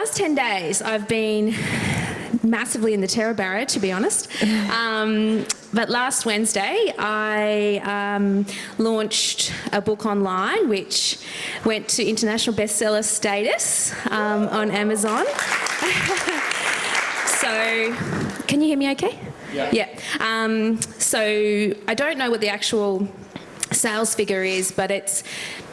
last 10 days, I've been massively in the terror barrier, to be honest. But last Wednesday, I launched a book online, which went to international bestseller status on Amazon. So, can you hear me okay? Yeah. So, I don't know what the actual sales figure is, but it's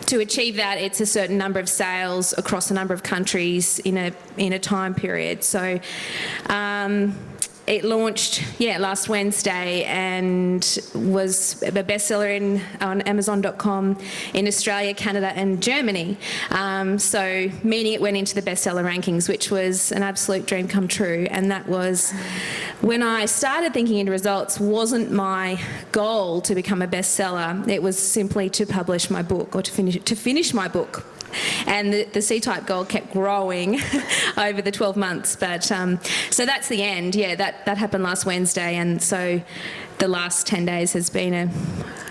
to achieve that, it's a certain number of sales across a number of countries in a time period. So it launched last Wednesday and was a bestseller on Amazon.com in Australia, Canada and Germany. So meaning it went into the bestseller rankings, which was an absolute dream come true. And that was when I started thinking into results, wasn't my goal to become a bestseller. It was simply to publish my book or to finish my book. And the C-type goal kept growing over the 12 months. But so that's the end. Yeah, that happened last Wednesday. And so the last 10 days has been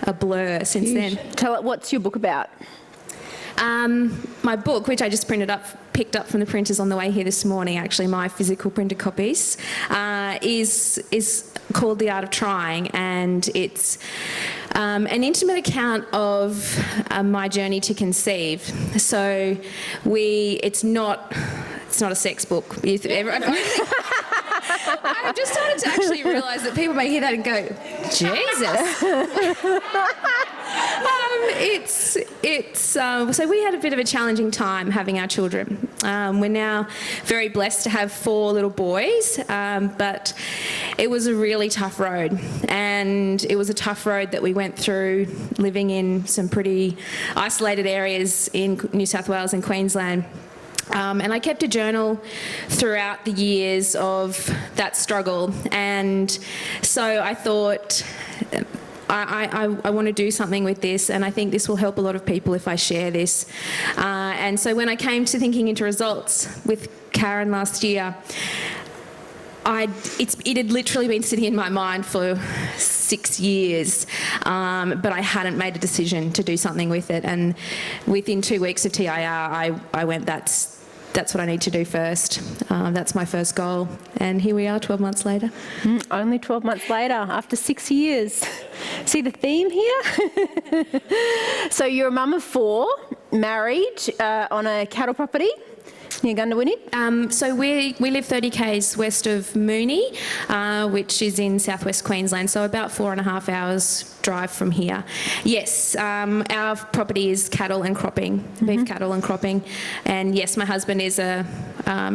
a blur since then. Tell it, what's your book about? My book, which I just picked up from the printers on the way here this morning, actually, my physical printed copies, is called The Art of Trying, and it's an intimate account of my journey to conceive. So it's not a sex book. I've just started to actually realise that people may hear that and go, Jesus. So we had a bit of a challenging time having our children. We're now very blessed to have 4 little boys, but it was a really tough road, and it was a tough road that we went through living in some pretty isolated areas in New South Wales and Queensland. And I kept a journal throughout the years of that struggle, and so I thought, I want to do something with this, and I think this will help a lot of people if I share this. And so when I came to thinking into results with Karen last year, it had literally been sitting in my mind for 6 years, but I hadn't made a decision to do something with it. And within 2 weeks of TIR, I went, that's what I need to do first. That's my first goal. And here we are 12 months later. Only 12 months later, after 6 years. See the theme here? So you're a mum of 4, married on a cattle property near Gundawini. So we live 30 k's west of Moonee, which is in southwest Queensland, so about 4.5 hours drive from here. Yes, our property is cattle and cropping, beef cattle and cropping, and yes, my husband is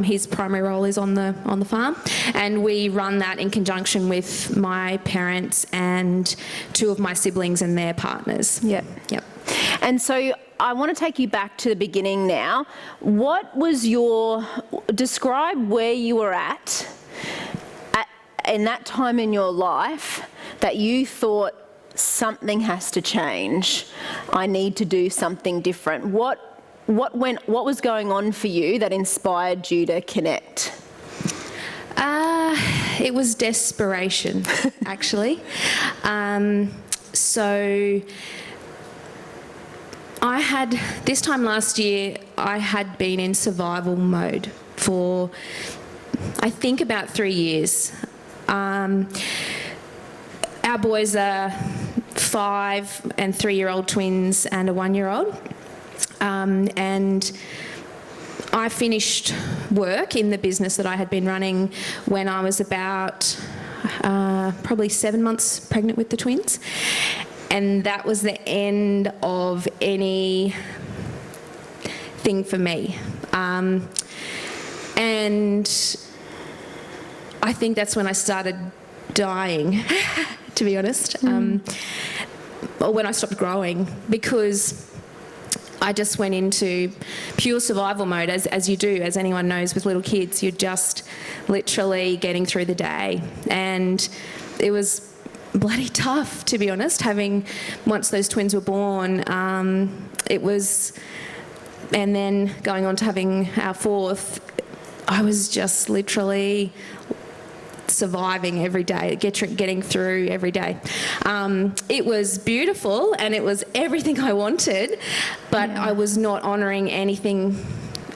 his primary role is on the farm, and we run that in conjunction with my parents and 2 of my siblings and their partners. Yep. And so I want to take you back to the beginning now. What was describe where you were at in that time in your life that you thought something has to change. I need to do something different. What was going on for you that inspired you to connect? It was desperation, actually. So this time last year, I had been in survival mode for, I think, about 3 years. Our boys are 5 and 3-year-old twins and a 1-year-old. And I finished work in the business that I had been running when I was about probably 7 months pregnant with the twins. And that was the end of anything for me. And I think that's when I started dying, to be honest, or when I stopped growing, because I just went into pure survival mode, as you do, as anyone knows with little kids. You're just literally getting through the day. And it was bloody tough, to be honest, once those twins were born, it was, and then going on to having our 4th, I was just literally surviving every day, getting through every day. It was beautiful and it was everything I wanted, but I was not honouring anything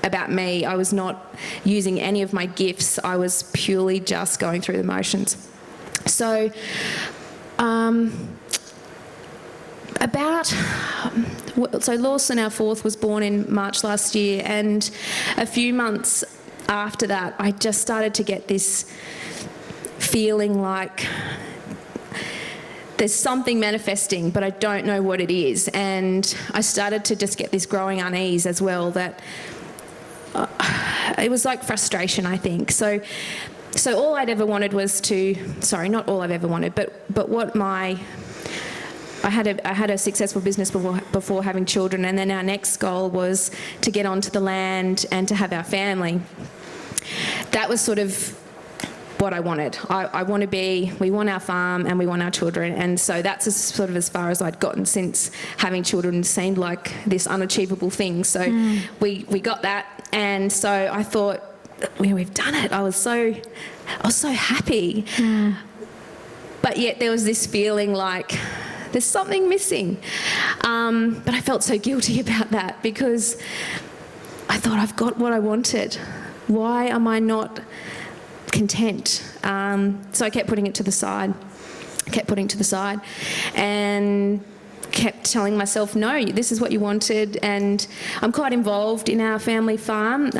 about me. I was not using any of my gifts. I was purely just going through the motions. So Lawson, our fourth, was born in March last year, and a few months after that, I just started to get this feeling like there's something manifesting, but I don't know what it is. And I started to just get this growing unease as well, that it was like frustration, I think. So all I'd ever wanted was not all I've ever wanted, but what I had a successful business before having children, and then our next goal was to get onto the land and to have our family. That was sort of what I wanted. We want our farm and we want our children, and so that's sort of as far as I'd gotten since having children seemed like this unachievable thing. So we got that, and so I thought, we've done it. I was so happy, but yet there was this feeling like there's something missing, but I felt so guilty about that because I thought, I've got what I wanted. Why am I not content? So I kept putting it to the side, and kept telling myself, no, this is what you wanted. And I'm quite involved in our family farm.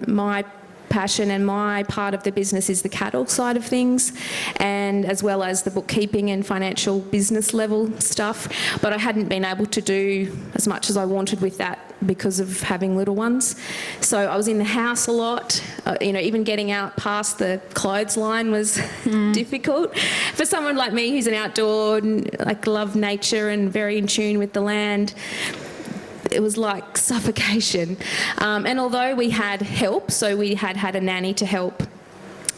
My passion and my part of the business is the cattle side of things, and as well as the bookkeeping and financial business level stuff. But I hadn't been able to do as much as I wanted with that because of having little ones. So I was in the house a lot. Even getting out past the clothesline was difficult. For someone like me who's an outdoor, love nature and very in tune with the land, it was like suffocation. And although we had help, so we had a nanny to help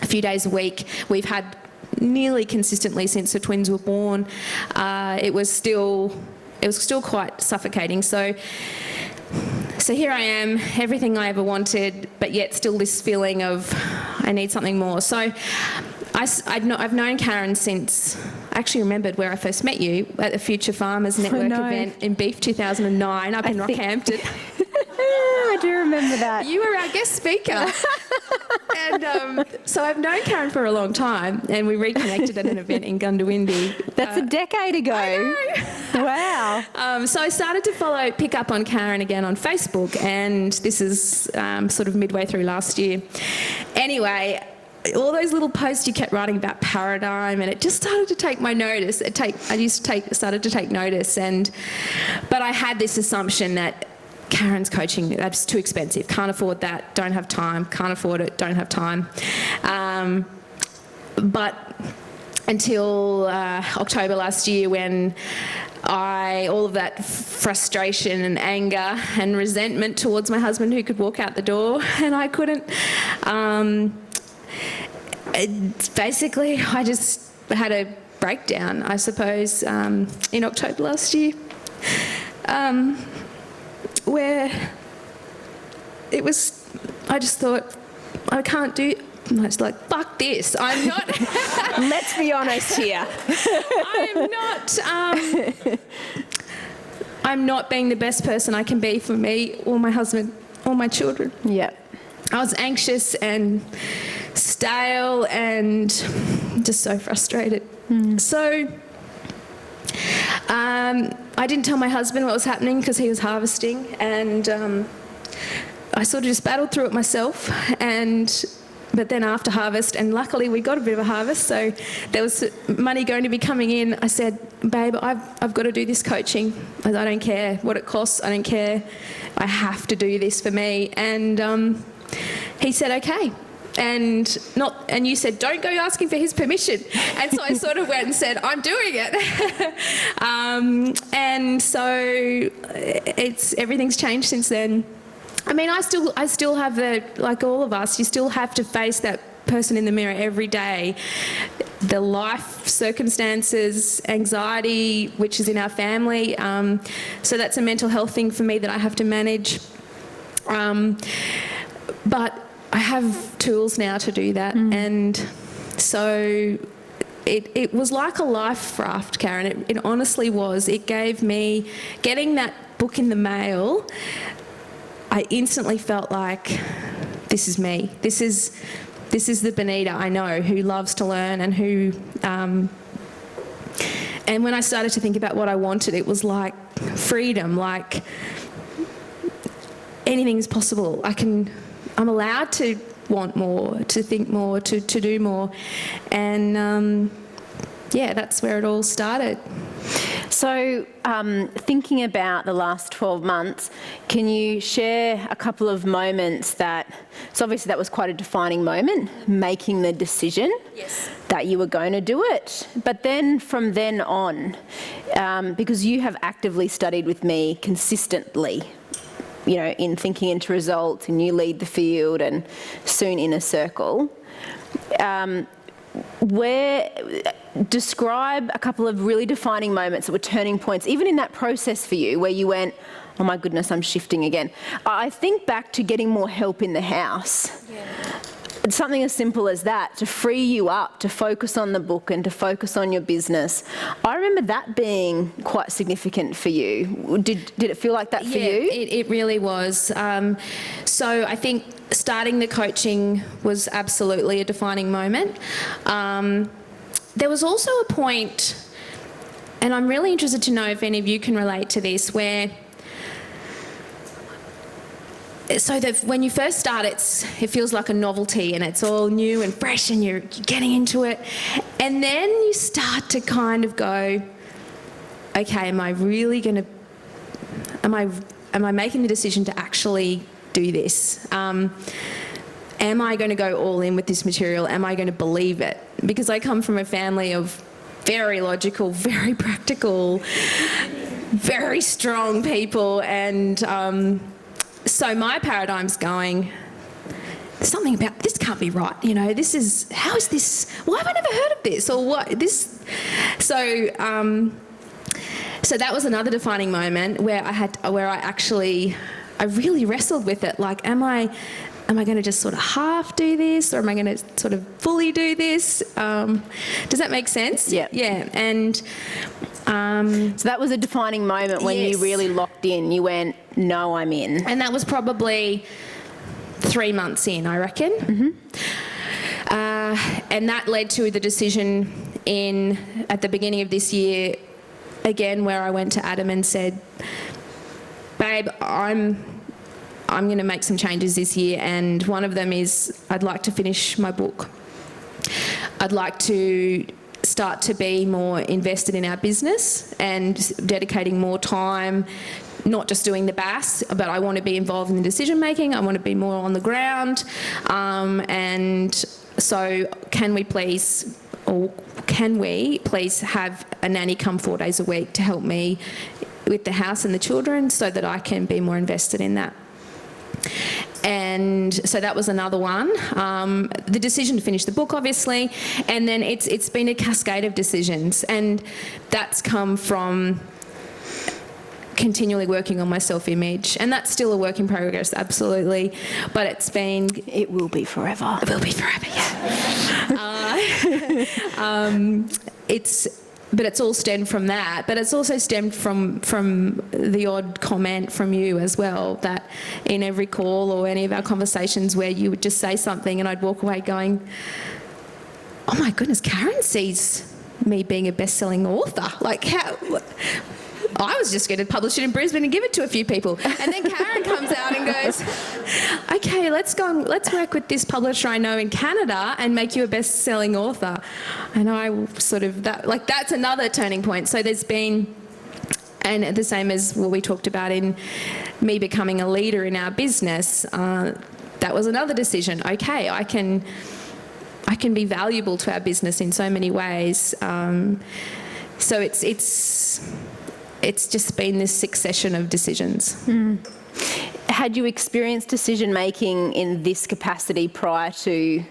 a few days a week, we've had nearly consistently since the twins were born, it was still quite suffocating. So here I am, everything I ever wanted, but yet still this feeling of I need something more. So I've known Karen since, I actually remembered where I first met you at the Future Farmers Network event in Beef 2009 up in Rockhampton. I do remember that. You were our guest speaker. And so I've known Karen for a long time, and we reconnected at an event in Gundawindi. That's a decade ago. I know. Wow. So I started to pick up on Karen again on Facebook, and this is sort of midway through last year. Anyway, all those little posts you kept writing about paradigm, and it just started to take my notice. Started to take notice, but I had this assumption that Karen's coaching, that's too expensive, can't afford that, don't have time, can't afford it, don't have time. But until October last year, when all of that frustration and anger and resentment towards my husband, who could walk out the door and I couldn't, basically I just had a breakdown, I suppose, in October last year. Where I just thought, I can't do, I was like, fuck this, I'm not. Let's be honest here. I'm not being the best person I can be for me or my husband or my children. Yeah. I was anxious and stale and just so frustrated. So I didn't tell my husband what was happening because he was harvesting, and I sort of just battled through it myself. But then after harvest, and luckily we got a bit of a harvest, so there was money going to be coming in, I said, babe, I've got to do this coaching. I don't care what it costs, I don't care. I have to do this for me. And he said, okay. And you said, don't go asking for his permission. And so I sort of went and said, I'm doing it. And so everything's changed since then. I mean, I still have like all of us, you still have to face that person in the mirror every day. The life circumstances, anxiety, which is in our family. So that's a mental health thing for me that I have to manage. But I have tools now to do that. And so it was like a life raft, Karen. It honestly was. It gave me, getting that book in the mail I instantly felt like, this is me. This is the Benita I know, who loves to learn and who... and when I started to think about what I wanted, it was like freedom, like anything's possible. I'm allowed to want more, to think more, to do more. And that's where it all started. So thinking about the last 12 months, can you share a couple of moments so obviously that was quite a defining moment, making the decision that you were going to do it. But then from then on, because you have actively studied with me consistently, in Thinking into Results, and you lead the field and soon Inner Circle, describe a couple of really defining moments that were turning points, even in that process for you, where you went, oh my goodness, I'm shifting again. I think back to getting more help in the house. Yeah. Something as simple as that, to free you up, to focus on the book and to focus on your business. I remember that being quite significant for you. Did it feel like that for you? Yeah, it really was. So I think starting the coaching was absolutely a defining moment. There was also a point, and I'm really interested to know if any of you can relate to this, where when you first start, it feels like a novelty and it's all new and fresh and you're getting into it. And then you start to kind of go, okay, am I making the decision to actually do this? Am I going to go all in with this material? Am I going to believe it? Because I come from a family of very logical, very practical, very strong people, and so my paradigm's going, something about this can't be right. How is this? Why have I never heard of this? Or what? This? So that was another defining moment where I really wrestled with it. Like, am I going to just sort of half do this, or am I going to sort of fully do this? Does that make sense? Yeah. Yeah. And so that was a defining moment when you really locked in. You went, no, I'm in. And that was probably 3 months in, I reckon. Mm-hmm. And that led to the decision at the beginning of this year, again, where I went to Adam and said, babe, I'm going to make some changes this year, and one of them is I'd like to finish my book. I'd like to start to be more invested in our business and dedicating more time, not just doing the BAS, but I want to be involved in the decision making. I want to be more on the ground. And so can we please have a nanny come 4 days a week to help me with the house and the children so that I can be more invested in that? And so that was another one. The decision to finish the book, obviously, and then it's been a cascade of decisions, and that's come from continually working on my self-image, and that's still a work in progress, absolutely. But it will be forever. It will be forever, yeah. But it's all stemmed from that. But it's also stemmed from the odd comment from you as well, that in every call or any of our conversations where you would just say something and I'd walk away going, oh my goodness, Karen sees me being a best-selling author. Like, how... I was just going to publish it in Brisbane and give it to a few people. And then Karen comes out and goes, okay, let's work with this publisher I know in Canada and make you a best-selling author. And I sort of, that's another turning point. So there's been, and the same as what we talked about in me becoming a leader in our business, that was another decision. Okay, I can be valuable to our business in so many ways. So it's just been this succession of decisions. Mm. Had you experienced decision making in this capacity prior to...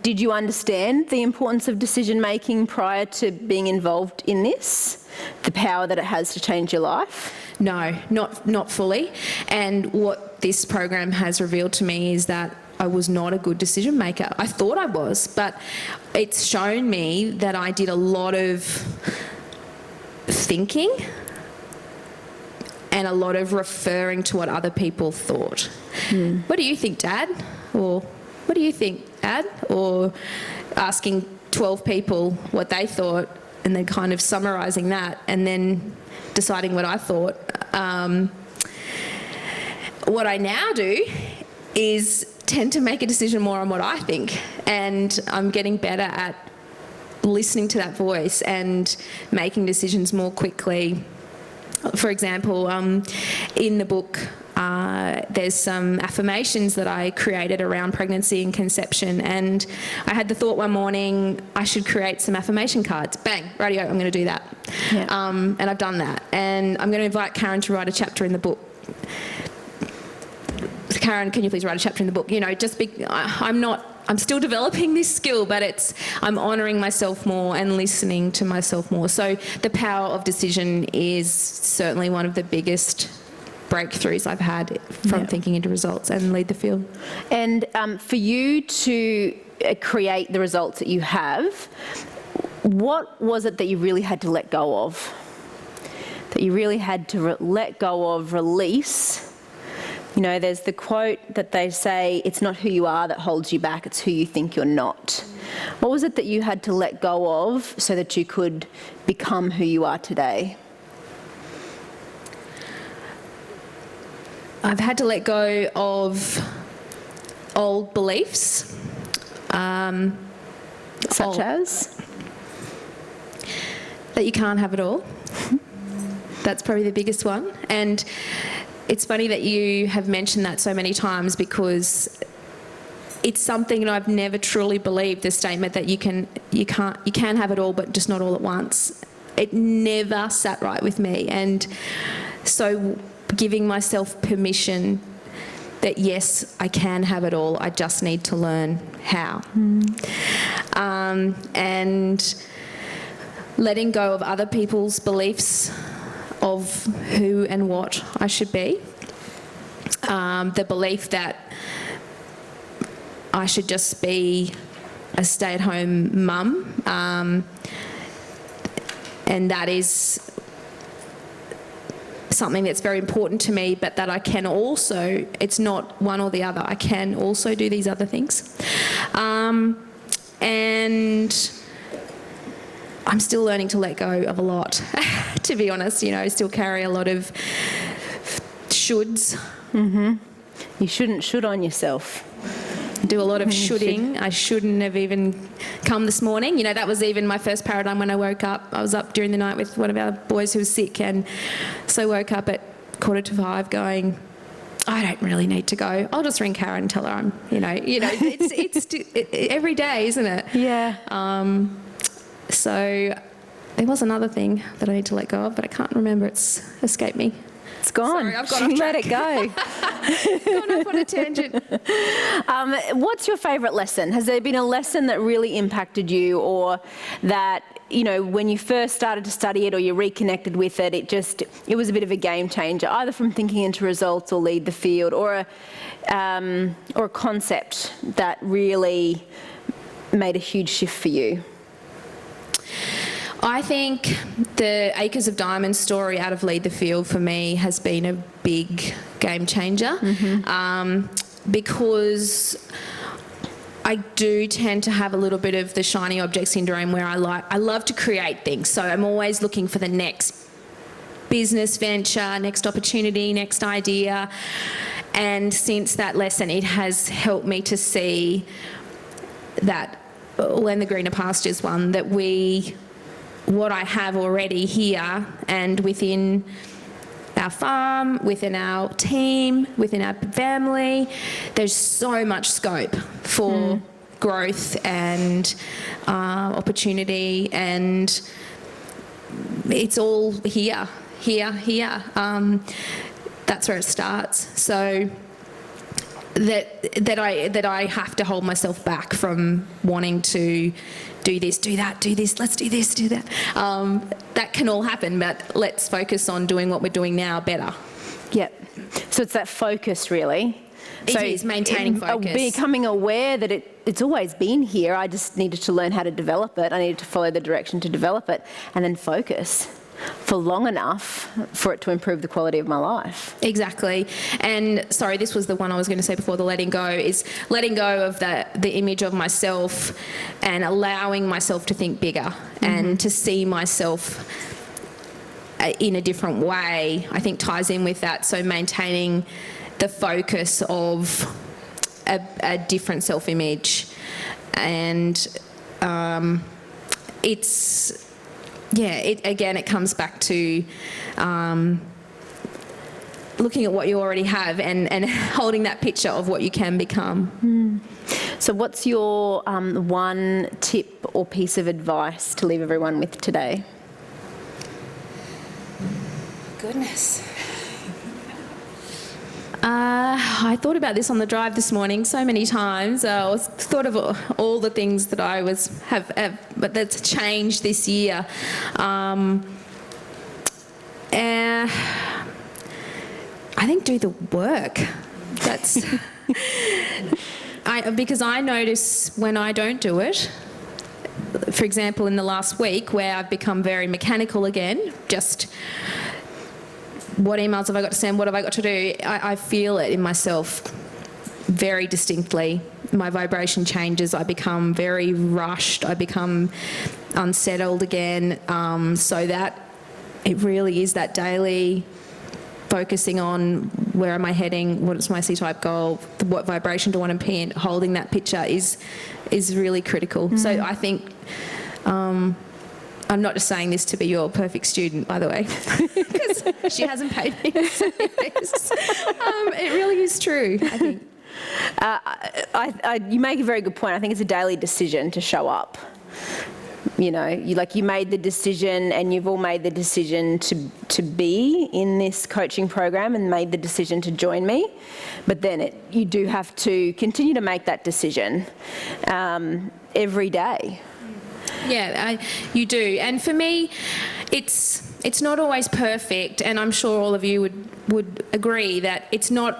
Did you understand the importance of decision making prior to being involved in this? The power that it has to change your life? No, not fully. And what this program has revealed to me is that I was not a good decision maker. I thought I was, but it's shown me that I did a lot of thinking and a lot of referring to what other people thought. What do you think, Dad? Or what do you think, Dad? Or asking 12 people what they thought and then kind of summarising that and then deciding what I thought. What I now do is tend to make a decision more on what I think, and I'm getting better at listening to that voice and making decisions more quickly. For example, in the book, there's some affirmations that I created around pregnancy and conception, and I had the thought one morning I should create some affirmation cards. Bang, rightio, I'm going to do that. Yeah. And I've done that, and I'm going to invite Karen to write a chapter in the book. Karen, can you please write a chapter in the book? You know, I'm still developing this skill, but I'm honouring myself more and listening to myself more. So the power of decision is certainly one of the biggest breakthroughs I've had from thinking into results and lead the field. And for you to create the results that you have, what was it that you really had to let go of? That you really had to let go of, release? You know, there's the quote that they say, it's not who you are that holds you back, it's who you think you're not. What was it that you had to let go of so that you could become who you are today? I've had to let go of old beliefs. Such as? That you can't have it all. That's probably the biggest one. And it's funny that you have mentioned that so many times, because it's something that I've never truly believed, the statement that you can have it all, but just not all at once. It never sat right with me. And so giving myself permission that yes, I can have it all, I just need to learn how. And letting go of other people's beliefs of who and what I should be. The belief that I should just be a stay-at-home mum, and that is something that's very important to me, but that I can also, it's not one or the other, I can also do these other things. And I'm still learning to let go of a lot, to be honest. You know, I still carry a lot of shoulds. You shouldn't should on yourself. Do a lot of shoulding. I shouldn't have even come this morning. You know, that was even my first paradigm when I woke up. I was up during the night with one of our boys who was sick, and so I woke up at 4:45 going, I don't really need to go. I'll just ring Karen and tell her I'm, it's every day, isn't it? Yeah. So there was another thing that I need to let go of, but I can't remember. It's escaped me. It's gone. Sorry, I've gone off Let it go. Gone off on a tangent. What's your favourite lesson? Has there been a lesson that really impacted you, or that, you know, when you first started to study it or you reconnected with it, it was a bit of a game changer, either from thinking into results or lead the field, or a concept that really made a huge shift for you? I think the Acres of Diamonds story out of Lead the Field for me has been a big game changer, because I do tend to have a little bit of the shiny object syndrome, where I love to create things. So I'm always looking for the next business venture, next opportunity, next idea. And since that lesson, it has helped me to see that, when the greener pastures one, that what I have already here and within our farm, within our team, within our family, there's so much scope for growth and opportunity, and it's all here. That's where it starts. So that I have to hold myself back from wanting to do this, do that, do this, let's do this, do that. That can all happen, but let's focus on doing what we're doing now better. Yep. So it's that focus, really. It is maintaining focus. Becoming aware that it's always been here. I just needed to learn how to develop it. I needed to follow the direction to develop it, and then focus. for long enough for it to improve the quality of my life. Exactly. And sorry, this was the one I was going to say before, the letting go, is letting go of the image of myself and allowing myself to think bigger and to see myself in a different way, I think ties in with that. So maintaining the focus of a different self-image. And it comes back to looking at what you already have and holding that picture of what you can become. So what's your one tip or piece of advice to leave everyone with today? Goodness. I thought about this on the drive this morning so many times. I thought of all the things that I but that's changed this year. I think do the work. That's because I notice when I don't do it. For example, in the last week, where I've become very mechanical again, just what emails have I got to send? What have I got to do? I feel it in myself very distinctly. My vibration changes. I become very rushed. I become unsettled again. So that it really is that daily focusing on where am I heading, what is my C-type goal, what vibration do I want to be in, holding that picture is really critical. So I think... I'm not just saying this to be your perfect student, by the way, because she hasn't paid me. It really is true, I think. You make a very good point. I think it's a daily decision to show up. You know, you made the decision, and you've all made the decision to be in this coaching program and made the decision to join me. But then you do have to continue to make that decision every day. Yeah, you do. And for me, it's not always perfect, and I'm sure all of you would agree that it's not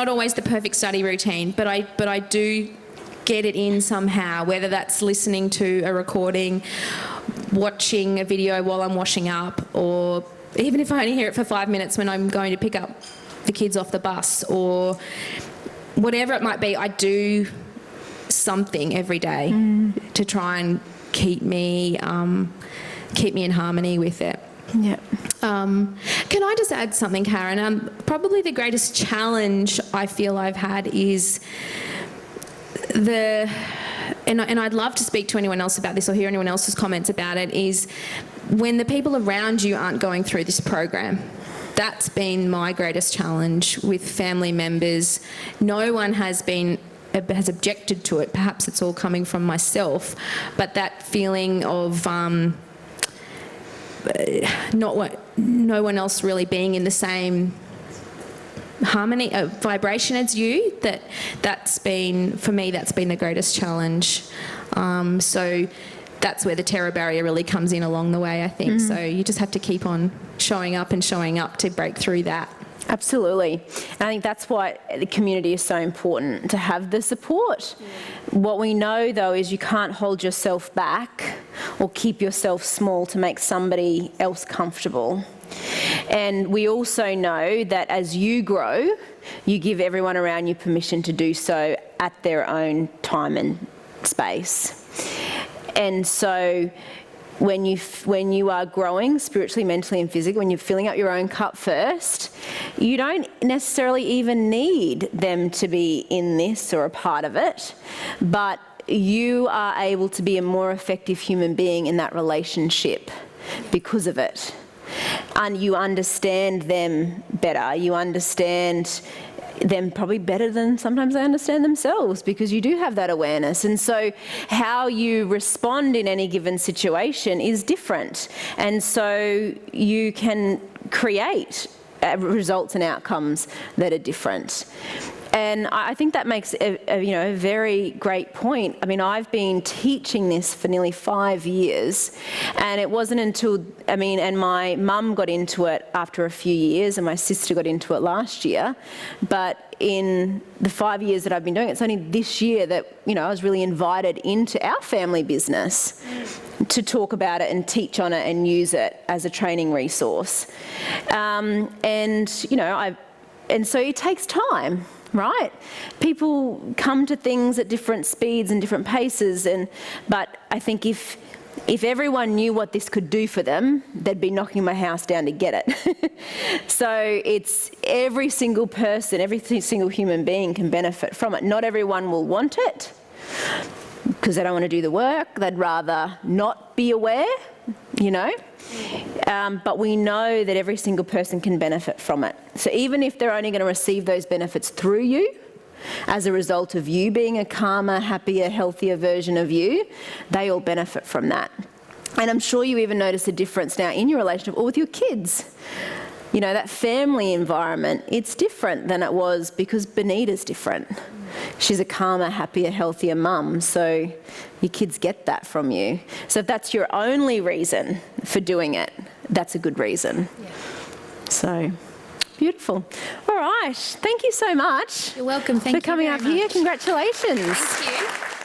always the perfect study routine, but I do get it in somehow, whether that's listening to a recording, watching a video while I'm washing up, or even if I only hear it for 5 minutes when I'm going to pick up the kids off the bus, or whatever it might be. I do something every day to try and keep me in harmony with it. Yeah. Can I just add something, Karen? Probably the greatest challenge I feel I've had is and I'd love to speak to anyone else about this or hear anyone else's comments about it, is when the people around you aren't going through this program. That's been my greatest challenge with family members. No one has objected to it. Perhaps it's all coming from myself, but that feeling of no one else really being in the same harmony, vibration as you, that's been the greatest challenge. So that's where the terror barrier really comes in along the way, I think. So you just have to keep on showing up to break through that. Absolutely. And I think that's why the community is so important, to have the support. What we know, though, is you can't hold yourself back or keep yourself small to make somebody else comfortable. And we also know that as you grow, you give everyone around you permission to do so at their own time and space. And so when you are growing spiritually, mentally and physically, when you're filling up your own cup first, you don't necessarily even need them to be in this or a part of it, but you are able to be a more effective human being in that relationship because of it. And you understand them better. You understand them probably better than sometimes they understand themselves, because you do have that awareness. And so how you respond in any given situation is different. And so you can create results and outcomes that are different. And I think that makes a very great point. I mean, I've been teaching this for nearly 5 years, and it wasn't until, and my mum got into it after a few years, and my sister got into it last year. But in the 5 years that I've been doing it, it's only this year that, I was really invited into our family business to talk about it and teach on it and use it as a training resource. And so it takes time, right? People come to things at different speeds and different paces, but I think if everyone knew what this could do for them, they'd be knocking my house down to get it. So it's every single person, every single human being can benefit from it. Not everyone will want it because they don't want to do the work. They'd rather not be aware, but we know that every single person can benefit from it. So even if they're only going to receive those benefits through you, as a result of you being a calmer, happier, healthier version of you, they all benefit from that. And I'm sure you even notice a difference now in your relationship or with your kids. That family environment, it's different than it was because Benita's different. She's a calmer, happier, healthier mum, so your kids get that from you. So if that's your only reason for doing it, that's a good reason. Yeah. So, beautiful. All right, thank you so much. You're welcome. For coming up here. Congratulations. Thank you.